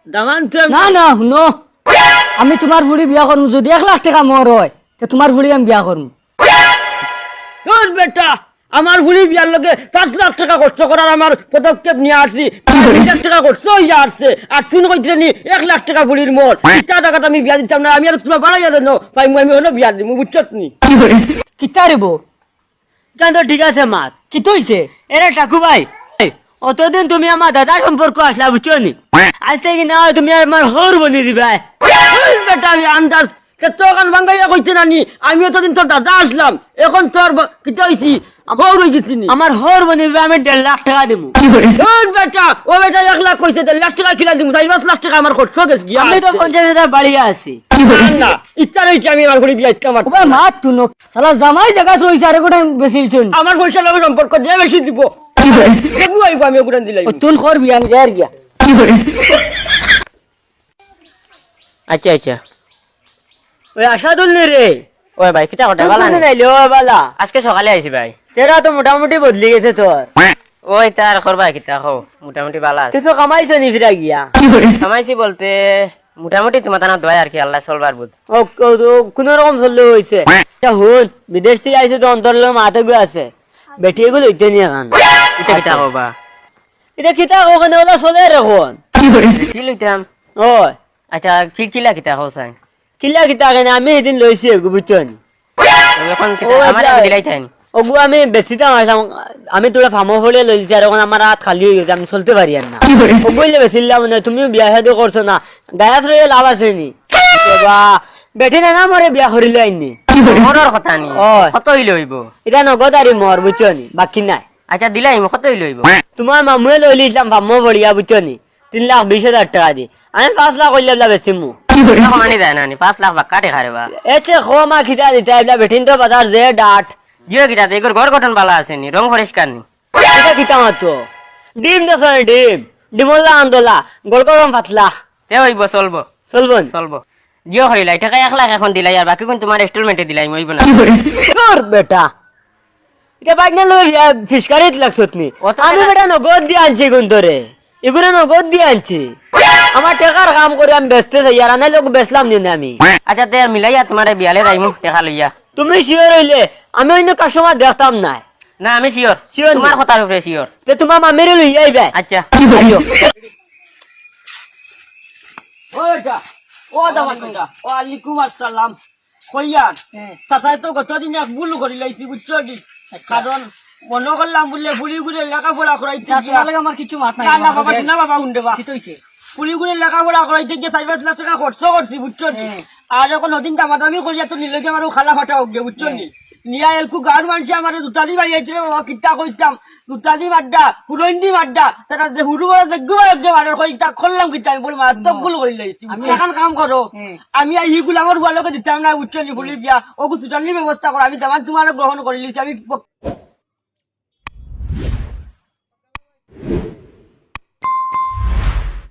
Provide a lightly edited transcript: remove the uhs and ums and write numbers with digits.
দামান না না শুনো, আমি তোমার ভুড়ি বিয়া করবো যদি 1 লাখ টাকা মোর হয় তো তোমার ভুড়ি আমি বিয়া করবো। তোর বেটা আমার ভুলি বিয়ার লগে 5 লাখ টাকা খরচ করার আমার পদক্ষেপ নিয়ে আসছি, 2 লাখ টাকা খরচ হইয়া আসছে, আর তুই কইতে নি 1 লাখ টাকা ভুলির মোর ইটা টাকাটা আমি বিয়া দিতাম না, আমি আর তোমার বাড়াইয়া দেন ভাই আমি হলো বিয়া দিমু বুঝছত নি। কিতা রে বউ? কেন তো ঠিক আছে মাত কি তৈছে? এরে ঠাকু ভাই, অতদিন তুমি আমার দাদা সম্পর্ক আসলা বুঝছো নি, আজ থেকে না হয় তুমি আমার হর বনি দিবা। ওই বেটা আমি আন্দাজ তোকান ভাঙ্গাইয়া কইতে নানি, আমি এতদিন তোর দাদা আসলাম, এখন তোর কিতা হইছি বউ রই গেছি নি। আমার হর বনি দিবা, আমি 1.5 লাখ টাকা দিব। ওই বেটা ও বেটা 1 লাখ কইছে 1.5 লাখ টাকা কিলা দিমু, 4-5 লাখ টাকা আমার খরচ গেছে গিয়া। আমি তো 50,000 বাড়িয়ে আছি। না ইচ্ছা রইছে আমি আমার ঘুরি বিয়া ইচ্ছা আমার ওবা মাত তুনো সালা জামাই জায়গা চইছে আর গোটা বেশি চুন আমার পয়সা লগে সম্পর্ক যে বেশি দিব দেখবো আইব আমি ওগুলান দিলাই। তুন করবি আমি যাই আর গিয়া। আচ্ছা আচ্ছা ওই আশাদুল নে রে, ওই ভাই কিতা কথা বলা কোনদিন আইলি? ও বালা আজকে সকালে আইছি ভাই। তেরা তো মোটামুটি বদলি গেছে তোর, ওই তার করবা কিতা হো মোটামুটি বালা আছে। কিছু কামাইছো নি ফিরা গিয়া? কামাইছি বলতে মোটামুটি তোমার তানা দোয়া আর কি আল্লাহ চলবার বুঝ। ও কোন রকম চললে হয়েছে। হুন বিদেশ থেকে আইসে তো অন্তর মাথা গুলো আছে, বেটি এগুলো হইতে নিয়ে গান কিতা কিতা হবা এটা কিতা ওখানে ওলা চলে এখন। কি লইতাম? ওই আচ্ছা কি কিলা কিতা হো চাই কিলা কিতা কেন আমি সেদিন লৈছি বুঝছো নি? এখন কিতা ও আমার আচ্ছা। দিলাই থাইন ওগু আমি বেশি দাম আসাম, আমি তোরা ফার্মো ফলে লইছি আর এখন আমার হাত খালি হয়ে গেছে, আমি চলতে পারি আর না। ওগুলো বেশিলাম না, তুমিও বিয়া শাদি করছো না, গায়াস রয়ে লাভ আছে নি? বেঠে না না মরে বিয়া করিলে আইনি মরর কথা নি ওই। কত হইলে হইব? এটা নগদ আরি মর বুঝছো নি, বাকি নাই। আচ্ছা দিলাই কত হইলে হইব? তোমার মামুয়ে লই লিছিলাম ফার্মো ফড়িয়া বুঝছো নি, 3,20,000 টাকা দি, আমি 5 লাখ হইলে বেশি মু মানি যায় না নি 5 লাখ বা কাটে খারে বা এসে খো মা খিতা দিতা এবলা বেঠিন তো বাজার যে ডাট জিও কিতা এগর ঘর গঠন বালা আছে নি, রং পরিষ্কার নি? এটা কিতা মাতো ডিম দেছ ডিম ডিমল্লা আন্দোলা গোল গরম পাতলা তে হইব চলবো চলবো নি? চলবো। জিও হরিলাই টাকা 1 লাখ এখন দিলাই আর বাকি কোন তোমার ইনস্টলমেন্টে দিলাই হইব না? তোর বেটা এটা বাইনা লই ফিশকারিত লাগছত নি, অত আমি টাকা- বেটা নগদ দিয়ে আনছি গুন ধরে, এগুলো নগদ দিয়ে আনছি। আমার টাকার কাম করে আমি বেচতে যাই আর আনাই লোক বেচলাম নি আমি। আচ্ছা তে আর মিলাইয়া তোমার বিয়ালে যাইমু টাকা লইয়া। তুমি শিওর হইলে আমি অন্য কাস্টমার দেখতাম না। না আমি শিওর Sure নি? তোমার কথার উপরে শিওর। তে তোমার মামির লই আইবে। আচ্ছা আইও ওইটা ও দামান বেটা ওয়ালাইকুম আসসালাম কইয়ার চাচাই তো গতদিন এক ভুল করি লাইছি বুঝছো নি, কারণ মনে করলাম বললে বুড়ি গুড়ে লেখাপড়া করাইতে গিয়া আমার কিছু মাথা না না বাবা না বাবা উন্ডে বা কি তৈছে? বুড়ি গুড়ে লেখাপড়া করাইতে গিয়ে 4-5 লাখ টাকা খরচ করছি বুঝছো নি, আর এখন ওদিন দামাদামি করিয়া তো নিলে আমার খালা ফাটা হোক গে বুঝছো নি, নিয়া এলকু গান মানছি আমার দুটালি বাড়ি আইছে বাবা কিতা কইতাম দুটালি মাড্ডা হুরইন্দি মাড্ডা তারা যে হুরু বড় দেখগো একদম মারার কই তা করলাম কিতা আমি বলি মারাত্মক ভুল করি লাইছি। আমি এখন কাম করো আমি এইগুলো আমার ভালোকে দিতাম না বুঝছো নি বলি বিয়া ওগু দুটালি ব্যবস্থা করো, আমি দামান তোমার গ্রহণ করে লিছি আমি